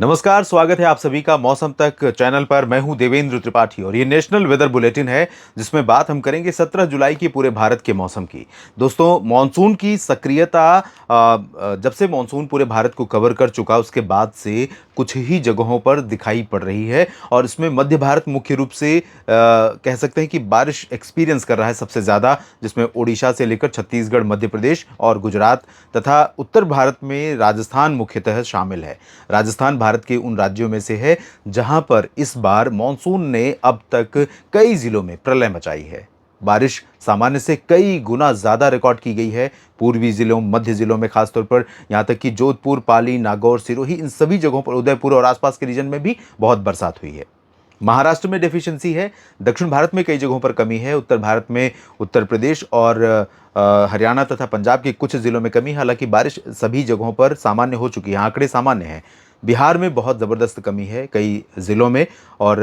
नमस्कार, स्वागत है आप सभी का मौसम तक चैनल पर। मैं हूं देवेंद्र त्रिपाठी और ये नेशनल वेदर बुलेटिन है जिसमें बात हम करेंगे 17 जुलाई की पूरे भारत के मौसम की। दोस्तों, मानसून की सक्रियता जब से मानसून पूरे भारत को कवर कर चुका उसके बाद से कुछ ही जगहों पर दिखाई पड़ रही है और इसमें मध्य भारत मुख्य रूप से कह सकते हैं कि बारिश एक्सपीरियंस कर रहा है सबसे ज़्यादा, जिसमें ओडिशा से लेकर छत्तीसगढ़, मध्य प्रदेश और गुजरात तथा उत्तर भारत में राजस्थान मुख्यतः शामिल है। राजस्थान भारत के उन राज्यों में से है जहां पर इस बार मॉनसून ने अब तक कई जिलों में प्रलय मचाई है। बारिश सामान्य से कई गुना ज्यादा रिकॉर्ड की गई है। पूर्वी जिलों, मध्य जिलों में खासतौर पर यहां तक कि जोधपुर, पाली, नागौर, सिरोही, इन सभी जगहों पर, उदयपुर और आसपास के रीजन में भी बहुत बरसात हुई है। महाराष्ट्र में डेफिशिएंसी है। दक्षिण भारत में कई जगहों पर कमी है। उत्तर भारत में उत्तर प्रदेश और हरियाणा तथा पंजाब के कुछ जिलों में कमी। हालांकि बारिश सभी जगहों पर सामान्य हो चुकी है, आंकड़े सामान्य हैं। बिहार में बहुत ज़बरदस्त कमी है कई ज़िलों में, और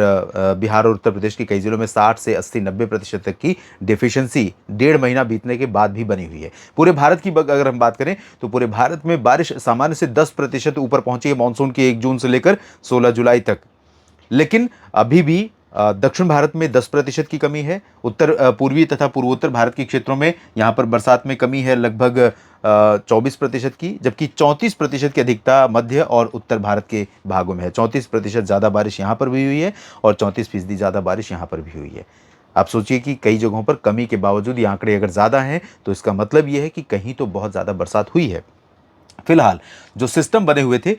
बिहार और उत्तर प्रदेश के कई ज़िलों में 60 से 80-90% तक की डेफिशिएंसी 1.5 महीना बीतने के बाद भी बनी हुई है। पूरे भारत की अगर हम बात करें तो पूरे भारत में बारिश सामान्य से 10% ऊपर पहुंची है मानसून की 1 जून से लेकर 16 जुलाई तक। लेकिन अभी भी दक्षिण भारत में 10% की कमी है। पूर्वी तथा पूर्वोत्तर भारत के क्षेत्रों में यहाँ पर बरसात में कमी है लगभग 24% की, जबकि 34% की अधिकता मध्य और उत्तर भारत के भागों में है। 34% ज़्यादा बारिश यहाँ पर भी हुई है और 34% ज़्यादा बारिश यहाँ पर भी हुई है। आप सोचिए कि कई जगहों पर कमी के बावजूद ये आंकड़े अगर ज़्यादा हैं तो इसका मतलब ये है कि कहीं तो बहुत ज़्यादा बरसात हुई है। फिलहाल जो सिस्टम बने हुए थे,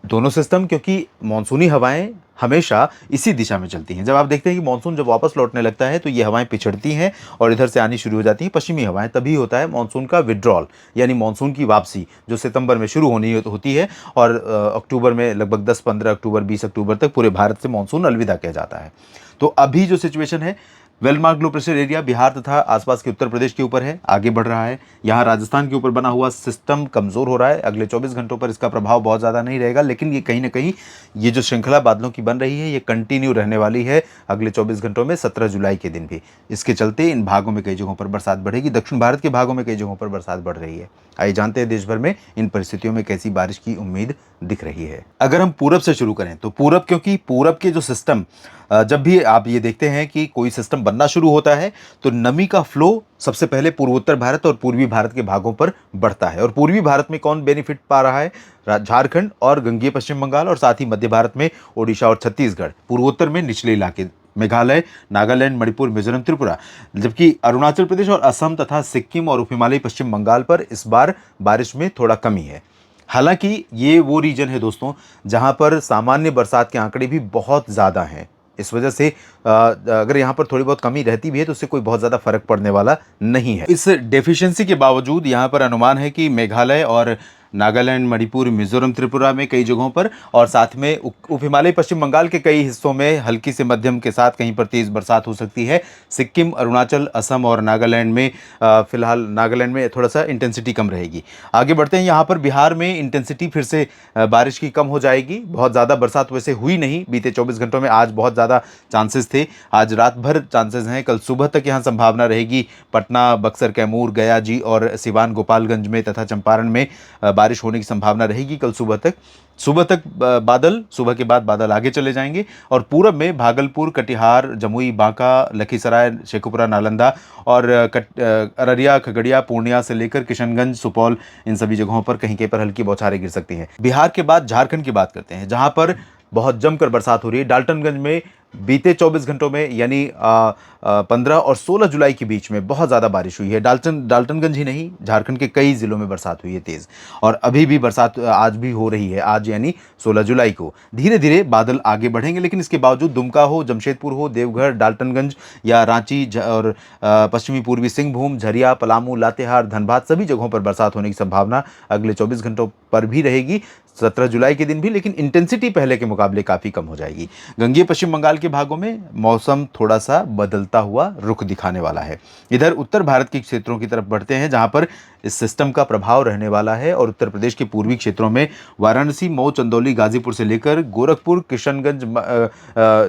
दोनों सिस्टम, क्योंकि मानसूनी हवाएं हमेशा इसी दिशा में चलती हैं। जब आप देखते हैं कि मानसून जब वापस लौटने लगता है तो ये हवाएं पिछड़ती हैं और इधर से आनी शुरू हो जाती हैं पश्चिमी हवाएं। तभी होता है मानसून का विड्रॉल, यानी मानसून की वापसी, जो सितंबर में शुरू होती है और अक्टूबर में लगभग 10-15 अक्टूबर, 20 अक्टूबर तक पूरे भारत से मानसून अलविदा कह जाता है। तो अभी जो सिचुएशन है, well mark low pressure area Bihar तथा आसपास के उत्तर प्रदेश के ऊपर है, आगे बढ़ रहा है। यहाँ राजस्थान के ऊपर बना हुआ सिस्टम कमजोर हो रहा है। अगले 24 घंटों पर इसका प्रभाव बहुत ज़्यादा नहीं रहेगा, लेकिन ये कहीं ना कहीं ये जो श्रृंखला बादलों की बन रही है ये कंटिन्यू रहने वाली है अगले 24 घंटों में, 17 जुलाई के दिन भी। इसके चलते इन भागों में कई जगहों पर बरसात बढ़ेगी। दक्षिण भारत के भागों में कई जगहों पर बरसात बढ़ रही है। आइए जानते हैं देश भर में इन परिस्थितियों में कैसी बारिश की उम्मीद दिख रही है। अगर हम पूरब से शुरू करें तो पूरब, क्योंकि पूरब के जो सिस्टम, जब भी आप ये देखते हैं कि कोई सिस्टम बनना शुरू होता है तो नमी का फ्लो सबसे पहले पूर्वोत्तर भारत और पूर्वी भारत के भागों पर बढ़ता है। और पूर्वी भारत में कौन बेनिफिट पा रहा है? झारखंड और गंगेय पश्चिम बंगाल, और साथ ही मध्य भारत में ओडिशा और छत्तीसगढ़। पूर्वोत्तर में निचले इलाके, मेघालय, नागालैंड, मणिपुर, मिजोरम, त्रिपुरा। जबकि अरुणाचल प्रदेश और असम तथा सिक्किम और उप हिमालयी पश्चिम बंगाल पर इस बार बारिश में थोड़ा कमी है। हालांकि ये वो रीजन है दोस्तों जहां पर सामान्य बरसात के आंकड़े भी बहुत ज़्यादा हैं। इस वजह से अगर यहाँ पर थोड़ी बहुत कमी रहती भी है तो उससे कोई बहुत ज़्यादा फर्क पड़ने वाला नहीं है। इस डेफिशिएंसी के बावजूद यहाँ पर अनुमान है कि मेघालय और नागालैंड, मणिपुर, मिजोरम, त्रिपुरा में कई जगहों पर, और साथ में उप हिमालयी पश्चिम बंगाल के कई हिस्सों में हल्की से मध्यम के साथ कहीं पर तेज़ बरसात हो सकती है। सिक्किम, अरुणाचल, असम और नागालैंड में फिलहाल नागालैंड में थोड़ा सा इंटेंसिटी कम रहेगी। आगे बढ़ते हैं, यहाँ पर बिहार में इंटेंसिटी फिर से बारिश की कम हो जाएगी। बहुत ज़्यादा बरसात वैसे हुई नहीं बीते 24 घंटों में। आज बहुत ज़्यादा चांसेस थे, आज रात भर चांसेस हैं। कल सुबह तक यहाँ संभावना रहेगी पटना, बक्सर, कैमूर, गया जी और सिवान, गोपालगंज में तथा चंपारण में बारिश होने की संभावना रहेगी कल सुबह तक बादल, सुबह के बाद बादल आगे चले जाएंगे। और पूरब में भागलपुर, कटिहार, जमुई, बांका, लखीसराय, शेखुपुरा, नालंदा और अररिया, खगड़िया, पूर्णिया से लेकर किशनगंज, सुपौल, इन सभी जगहों पर कहीं कहीं पर हल्की बौछारें गिर सकती हैं। बिहार के बाद झारखंड की बात करते हैं, जहां पर बहुत जमकर बरसात हो रही है। डाल्टनगंज में बीते 24 घंटों में, यानी 15 और 16 जुलाई के बीच में बहुत ज़्यादा बारिश हुई है। डाल्टनगंज ही नहीं, झारखंड के कई ज़िलों में बरसात हुई है तेज़, और अभी भी बरसात आज भी हो रही है। आज यानी 16 जुलाई को धीरे धीरे बादल आगे बढ़ेंगे, लेकिन इसके बावजूद दुमका हो, जमशेदपुर हो, देवघर, डाल्टनगंज या रांची और पश्चिमी पूर्वी सिंहभूम, झरिया, पलामू, लातेहार, धनबाद, सभी जगहों पर बरसात होने की संभावना अगले 24 घंटों पर भी रहेगी, 17 जुलाई के दिन भी, लेकिन इंटेंसिटी पहले के मुकाबले काफ़ी कम हो जाएगी। गंगेय पश्चिम बंगाल के भागों में मौसम थोड़ा सा बदलता हुआ रुख दिखाने वाला है। इधर उत्तर भारत के क्षेत्रों की तरफ बढ़ते हैं, जहां पर इस सिस्टम का प्रभाव रहने वाला है। और उत्तर प्रदेश के पूर्वी क्षेत्रों में वाराणसी, मऊ, चंदौली, गाजीपुर से लेकर गोरखपुर, किशनगंज,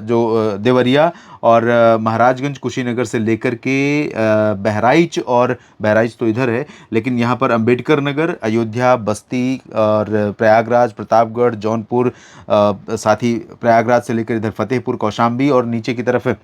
जो देवरिया और महाराजगंज, कुशीनगर से लेकर के बहराइच, और बहराइच तो इधर है, लेकिन यहाँ पर अंबेडकर नगर, अयोध्या, बस्ती और प्रयागराज प्रयागराज, प्रतापगढ़, जौनपुर, साथ ही प्रयागराज से लेकर इधर फतेहपुर, कौशाम्बी और नीचे की तरफ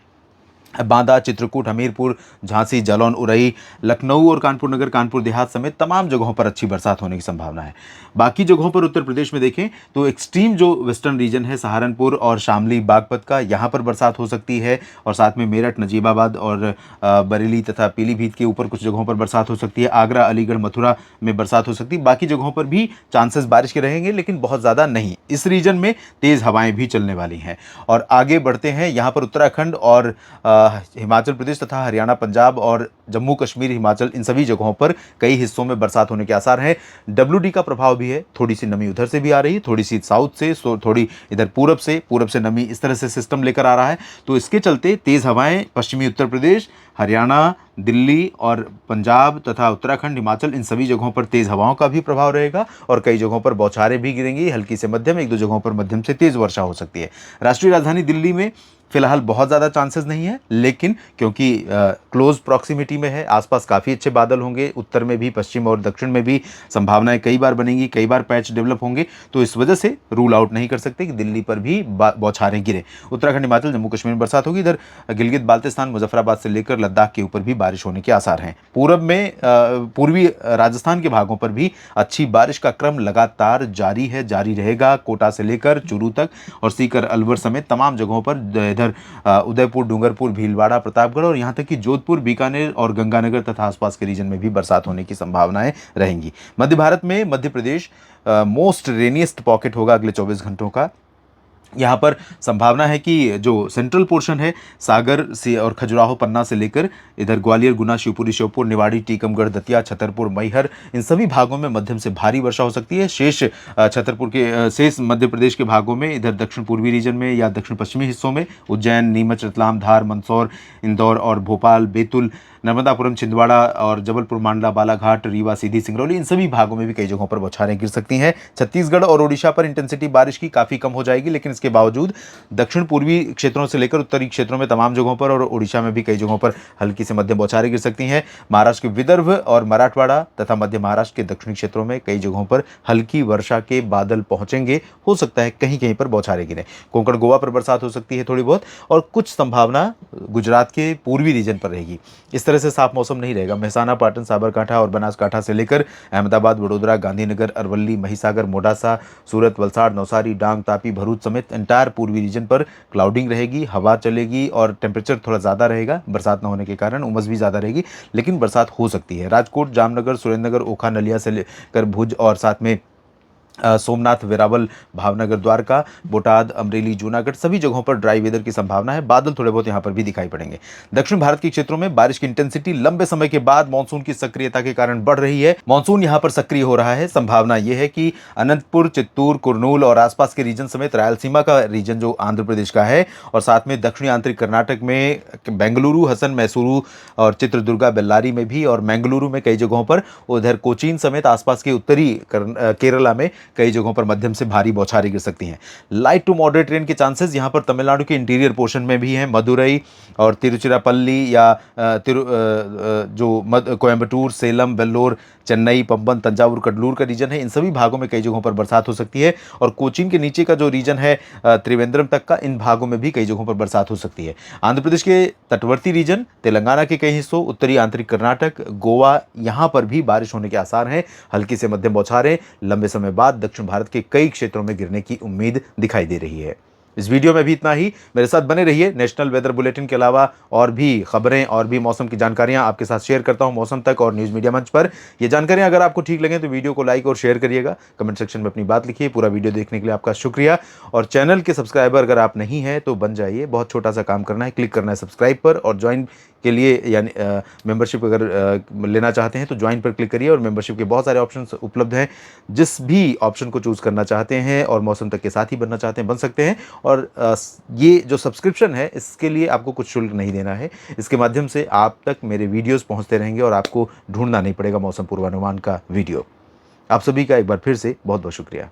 बांदा, चित्रकूट, हमीरपुर, झांसी, जालौन, उरई, लखनऊ और कानपुर नगर, कानपुर देहात समेत तमाम जगहों पर अच्छी बरसात होने की संभावना है। बाकी जगहों पर उत्तर प्रदेश में देखें तो एक्सट्रीम जो वेस्टर्न रीजन है, सहारनपुर और शामली, बागपत का, यहाँ पर बरसात हो सकती है और साथ में मेरठ, नजीबाबाद और बरेली तथा पीलीभीत के ऊपर कुछ जगहों पर बरसात हो सकती है। आगरा, अलीगढ़, मथुरा में बरसात हो सकती है। बाकी जगहों पर भी चांसेस बारिश के रहेंगे, लेकिन बहुत ज़्यादा नहीं। इस रीजन में तेज़ हवाएं भी चलने वाली हैं। और आगे बढ़ते हैं, यहाँ पर उत्तराखंड और हिमाचल प्रदेश तथा हरियाणा, पंजाब और जम्मू कश्मीर, हिमाचल, इन सभी जगहों पर कई हिस्सों में बरसात होने के आसार हैं। WD का प्रभाव भी है, थोड़ी सी नमी उधर से भी आ रही है, थोड़ी सी साउथ से, थोड़ी इधर पूरब से नमी इस तरह से सिस्टम लेकर आ रहा है। तो इसके चलते तेज़ हवाएं पश्चिमी उत्तर प्रदेश, हरियाणा, दिल्ली और पंजाब तथा उत्तराखंड, हिमाचल, इन सभी जगहों पर तेज़ हवाओं का भी प्रभाव रहेगा और कई जगहों पर बौछारें भी गिरेंगी, हल्की से मध्यम, एक दो जगहों पर मध्यम से तेज़ वर्षा हो सकती है। राष्ट्रीय राजधानी दिल्ली में फिलहाल बहुत ज़्यादा चांसेस नहीं है, लेकिन क्योंकि क्लोज प्रॉक्सिमिटी में है, आसपास काफ़ी अच्छे बादल होंगे, उत्तर में भी, पश्चिम और दक्षिण में भी संभावनाएं कई बार बनेंगी, कई बार पैच डेवलप होंगे, तो इस वजह से रूल आउट नहीं कर सकते कि दिल्ली पर भी बौछारें गिरे। उत्तराखंड, हिमाचल, जम्मू कश्मीर में बरसात होगी। इधर गिलगित बाल्तिस्तान, मुजफ्फराबाद से लेकर लद्दाख के ऊपर भी बारिश होने के आसार हैं। पूरब में पूर्वी राजस्थान के भागों पर भी अच्छी बारिश का क्रम लगातार जारी है, जारी रहेगा। कोटा से लेकर चूरू तक और सीकर, अलवर समेत तमाम जगहों पर, उदयपुर, डूंगरपुर, भीलवाड़ा, प्रतापगढ़ और यहां तक कि जोधपुर, बीकानेर और गंगानगर तथा आसपास के रीजन में भी बरसात होने की संभावनाएं रहेंगी। मध्य भारत में Madhya Pradesh most rainiest pocket होगा अगले 24 घंटों का। यहाँ पर संभावना है कि जो सेंट्रल पोर्शन है, सागर से और खजुराहो, पन्ना से लेकर इधर ग्वालियर, गुना, शिवपुरी, श्योपुर, निवाड़ी, टीकमगढ़, दतिया, छतरपुर, मैहर, इन सभी भागों में मध्यम से भारी वर्षा हो सकती है। शेष शेष मध्य प्रदेश के भागों में, इधर दक्षिण पूर्वी रीजन में या दक्षिण पश्चिमी हिस्सों में, उज्जैन, नीमच, रतलाम, धार, मंदसौर, इंदौर और भोपाल, बैतूल, नर्मदापुरम, छिंदवाड़ा और जबलपुर, मांडला, बालाघाट, रीवा, सीधी, सिंगरौली, इन सभी भागों में भी कई जगहों पर बौछारें गिर सकती हैं। छत्तीसगढ़ और ओडिशा पर इंटेंसिटी बारिश की काफ़ी कम हो जाएगी, लेकिन इसके बावजूद दक्षिण पूर्वी क्षेत्रों से लेकर उत्तरी क्षेत्रों में तमाम जगहों पर और ओडिशा में भी कई जगहों पर हल्की से मध्यम बौछारें गिर सकती हैं। महाराष्ट्र के विदर्भ और मराठवाड़ा तथा मध्य महाराष्ट्र के दक्षिणी क्षेत्रों में कई जगहों पर हल्की वर्षा के बादल पहुंचेंगे, हो सकता है कहीं कहीं पर बौछारें गिरें। कोंकण, गोवा पर बरसात हो सकती है थोड़ी बहुत, और कुछ संभावना गुजरात के पूर्वी रीजन पर रहेगी। इस तरह से साफ मौसम नहीं रहेगा। मेहसाना, पाटन, साबरकांठा और बनासकांठा से लेकर अहमदाबाद, वडोदरा, गांधीनगर, अरवली, महिसागर, मोडासा, सूरत, वलसाड़, नौसारी, डांग, तापी, भरूच समेत एंटायर पूर्वी रीजन पर क्लाउडिंग रहेगी, हवा चलेगी और टेम्परेचर थोड़ा ज़्यादा रहेगा। बरसात न होने के कारण उमस भी ज़्यादा रहेगी, लेकिन बरसात हो सकती है। राजकोट, जामनगर, सुरेंद्रनगर, ओखा, नलिया से लेकर भुज और साथ में सोमनाथ, वेरावल, भावनगर, द्वारका, बोटाद, अमरेली, जूनागढ़, सभी जगहों पर ड्राई वेदर की संभावना है। बादल थोड़े बहुत यहां पर भी दिखाई पड़ेंगे। दक्षिण भारत के क्षेत्रों में बारिश की इंटेंसिटी लंबे समय के बाद मानसून की सक्रियता के कारण बढ़ रही है। मानसून यहां पर सक्रिय हो रहा है। संभावना यह है कि अनंतपुर, चित्तूर, कुरनूल और आसपास के रीजन समेत रायलसीमा का रीजन जो आंध्र प्रदेश का है और साथ में दक्षिणी आंतरिक कर्नाटक में बेंगलुरु, हसन, मैसूरू और चित्रदुर्गा, बेल्लारी में भी और मैंगलुरु में कई जगहों पर, उधर कोचीन समेत आसपास के उत्तरी केरला में कई जगहों पर मध्यम से भारी बौछारें गिर सकती हैं। लाइट टू मॉडरेट रेन के चांसेस यहां पर तमिलनाडु के इंटीरियर पोर्शन में भी हैं। मदुरई और तिरुचिरापल्ली या कोयम्बटूर, सेलम, वेल्लोर, चेन्नई, पंबन, तंजावुर, कडलूर का रीजन है, इन सभी भागों में कई जगहों पर बरसात हो सकती है। और कोचीन के नीचे का जो रीजन है त्रिवेंद्रम तक का, इन भागों में भी कई जगहों पर बरसात हो सकती है। आंध्र प्रदेश के तटवर्ती रीजन, तेलंगाना के कई हिस्सों, उत्तरी आंतरिक कर्नाटक, गोवा, यहां पर भी बारिश होने के आसार हैं। हल्की से मध्यम बौछारें लंबे समय बाद दक्षिण भारत के कई क्षेत्रों में गिरने की उम्मीद दिखाई दे रही है। इस वीडियो में भी इतना ही। मेरे साथ बने रहिए। नेशनल वेदर बुलेटिन के अलावा और भी खबरें और भी मौसम की जानकारियां आपके साथ शेयर करता हूं मौसम तक और न्यूज़ मीडिया मंच पर। ये जानकारियां अगर आपको ठीक लगे तो वीडियो को लाइक और शेयर करिएगा। कमेंट सेक्शन में अपनी बात लिखिए। पूरा वीडियो देखने के लिए आपका शुक्रिया। और चैनल के सब्सक्राइबर अगर आप नहीं हैं तो बन जाइए। बहुत छोटा सा काम करना है, क्लिक करना है सब्सक्राइब पर और ज्वाइन के लिए यानी मेंबरशिप अगर लेना चाहते हैं तो ज्वाइन पर क्लिक करिए और मेंबरशिप के बहुत सारे ऑप्शंस उपलब्ध हैं। जिस भी ऑप्शन को चूज़ करना चाहते हैं और मौसम तक के साथ ही बनना चाहते हैं बन सकते हैं। और ये जो सब्सक्रिप्शन है इसके लिए आपको कुछ शुल्क नहीं देना है। इसके माध्यम से आप तक मेरे वीडियोस पहुंचते रहेंगे और आपको ढूंढना नहीं पड़ेगा मौसम पूर्वानुमान का वीडियो। आप सभी का एक बार फिर से बहुत बहुत शुक्रिया।